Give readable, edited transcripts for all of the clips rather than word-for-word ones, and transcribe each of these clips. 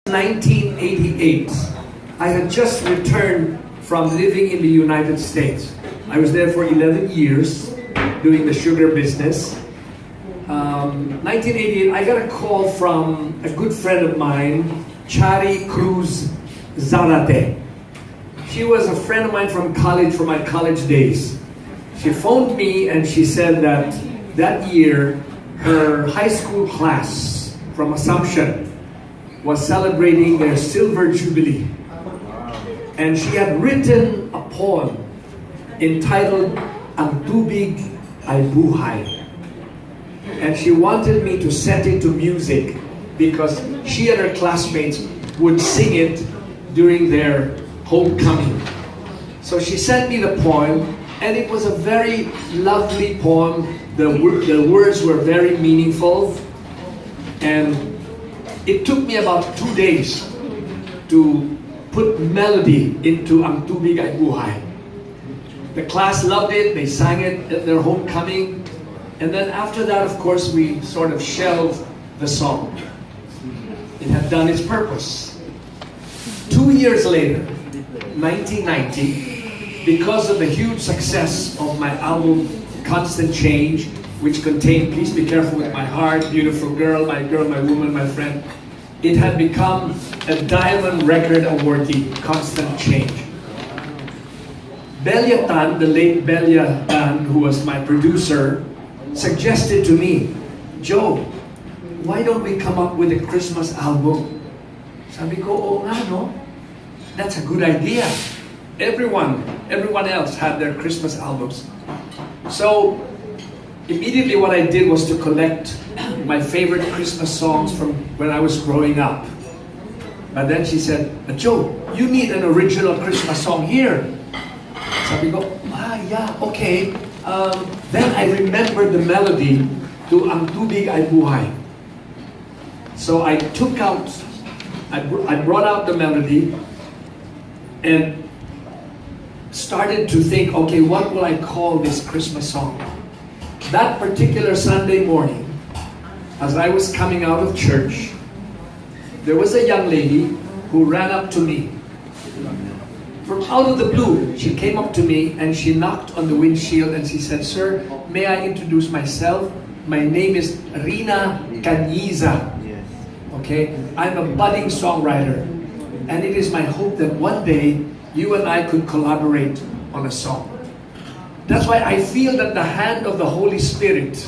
1988. I had just returned from living in the United States. I was there for 11 years doing the sugar business. 1988, I got a call from a good friend of mine, Chari Cruz Zarate. She was a friend of mine from college, from my college days. She phoned me and she said that that year her high school class from Assumption was celebrating their silver jubilee. And she had written a poem entitled Ang Tubig Ay Buhay. And she wanted me to set it to music because she and her classmates would sing it during their homecoming. So she sent me the poem, and it was a very lovely poem. The words were very meaningful, and it took me about 2 days to put melody into Ang Tubig Ay Buhay. The class loved it, they sang it at their homecoming, and then after that, of course, we sort of shelved the song. It had done its purpose. 2 years later, 1990, because of the huge success of my album Constant Change, which contained Please Be Careful With My Heart, Beautiful Girl, My Woman, My Friend, it had become a diamond record awardee, Constant Change. Belia Tan, the late Belia Tan, who was my producer, suggested to me, Joe, why don't we come up with a Christmas album? Sabi ko, oo nga, no? That's a good idea. Everyone else had their Christmas albums. So, immediately what I did was to collect my favorite Christmas songs from when I was growing up. But then she said, Joe, you need an original Christmas song here. Sabi ko, yeah, okay. Then I remembered the melody to Ang Tubig Ay Buhay. So I brought out the melody and started to think, okay, what will I call this Christmas song? That particular Sunday morning, as I was coming out of church, there was a young lady who ran up to me. From out of the blue, she came up to me and she knocked on the windshield and she said, Sir, may I introduce myself? My name is Rina Canyiza. Okay, I'm a budding songwriter, and it is my hope that one day you and I could collaborate on a song. That's why I feel that the hand of the Holy Spirit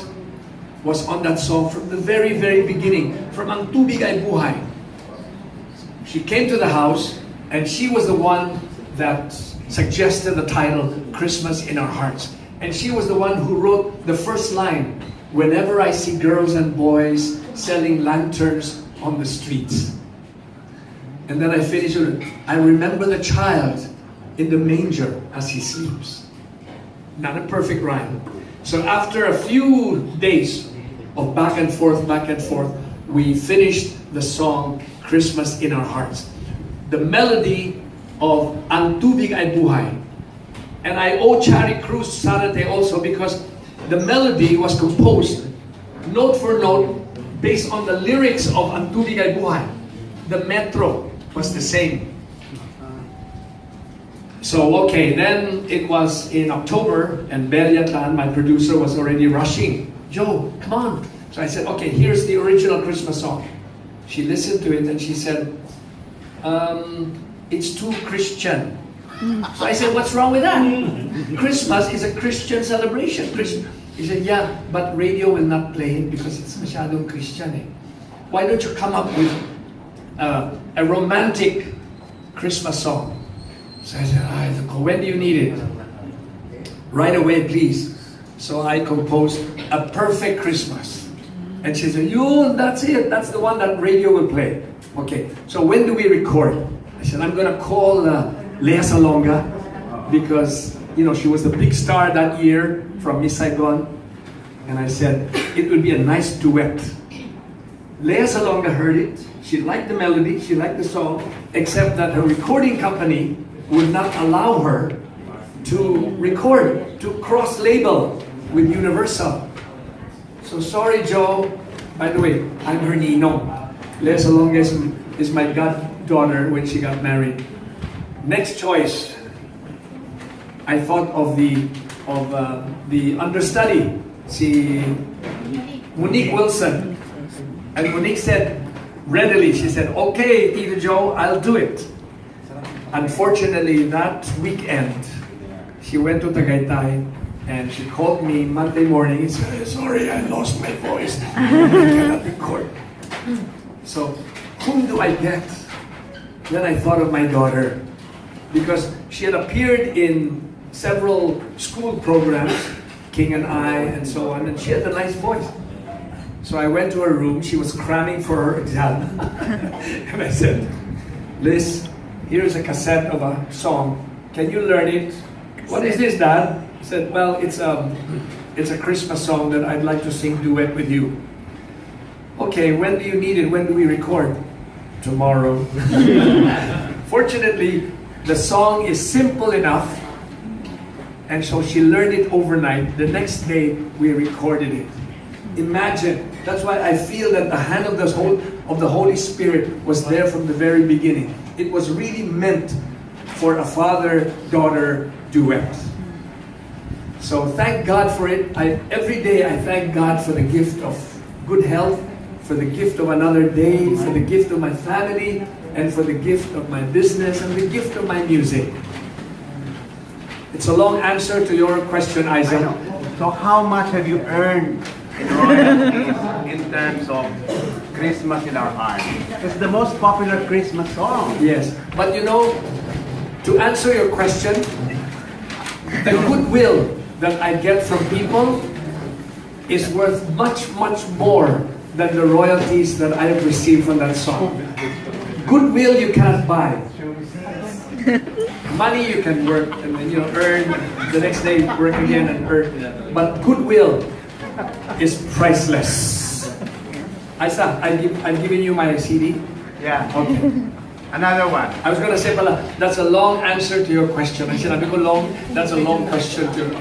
was on that song from the very, very beginning, from Ang Tubig Ay Buhay. She came to the house, and she was the one that suggested the title, Christmas in Our Hearts. And she was the one who wrote the first line, whenever I see girls and boys selling lanterns on the streets. And then I finished with, I remember the child in the manger as he sleeps. Not a perfect rhyme. So after a few days of back and forth, we finished the song, Christmas in Our Hearts. The melody of Ang Tubig Ay Buhay. And I owe Chari Cruz Zarate also because the melody was composed note for note based on the lyrics of Ang Tubig Ay Buhay. The metro was the same. So, okay, then it was in October, and Belia Tan, my producer, was already rushing. Joe, come on. So I said, okay, here's the original Christmas song. She listened to it and she said, it's too Christian. So I said, what's wrong with that? Christmas is a Christian celebration. He said, yeah, but radio will not play it because it's masyadong Christian. Eh. Why don't you come up with a romantic Christmas song? So I said, when do you need it? Right away, please. So I composed A Perfect Christmas. And she said, that's it. That's the one that radio will play. Okay, so when do we record? I said, I'm going to call Lea Salonga because, she was the big star that year from Miss Saigon. And I said, it would be a nice duet. Lea Salonga heard it. She liked the melody. She liked the song. Except that her recording company would not allow her to record, to cross-label with Universal. So sorry, Joe. By the way, I'm her ninong. Lea Salonga is is my goddaughter when she got married. Next choice, I thought of the understudy, si Monique Wilson. And Monique said, readily, she said, okay, Tito Joe, I'll do it. Unfortunately, that weekend, she went to Tagaytay and she called me Monday morning and said, sorry, I lost my voice. I cannot record. So, whom do I get? Then I thought of my daughter, because she had appeared in several school programs, King and I, and so on, and she had a nice voice. So I went to her room, she was cramming for her exam, and I said, Liz, here's a cassette of a song. Can you learn it? What is this, Dad? I said, well, it's a Christmas song that I'd like to sing duet with you. Okay, when do you need it? When do we record? Tomorrow. Fortunately, the song is simple enough, and so she learned it overnight. The next day, we recorded it. Imagine, that's why I feel that the hand of the Holy Spirit was there from the very beginning. It was really meant for a father-daughter duet. So thank God for it. Every day I thank God for the gift of good health, for the gift of another day, for the gift of my family, and for the gift of my business, and the gift of my music. It's a long answer to your question, Isaac. So how much have you earned in royalties in terms of Christmas in Our Heart? It's the most popular Christmas song. Yes, but you know, to answer your question, the goodwill that I get from people is worth much, much more than the royalties that I have received from that song. Goodwill you can't buy. Money you can work and then earn, the next day work again and earn. But goodwill is priceless. Isa, I'm giving you my CD. Yeah. Okay. Another one. I was gonna say pala, that's a long answer to your question. I said, long, that's a long question to you.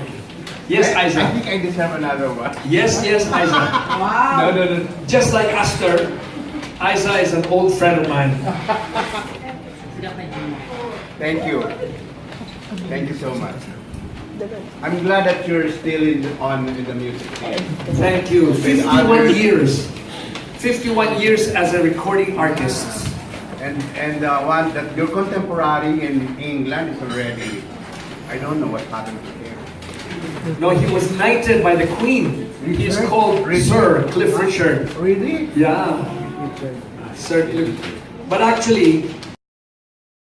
Yes, Isaac. I think I deserve another one. Yes, Isaac. Wow. No. Just like Astor, Isaac is an old friend of mine. Thank you. Thank you so much. I'm glad that you're still in the music scene. Thank you. 51 years. 51 years as a recording artist. And one that your contemporary in England is already, I don't know what happened to him. No, he was knighted by the Queen. He's called Sir Cliff Richard. Really? Yeah. Sir Cliff. But actually,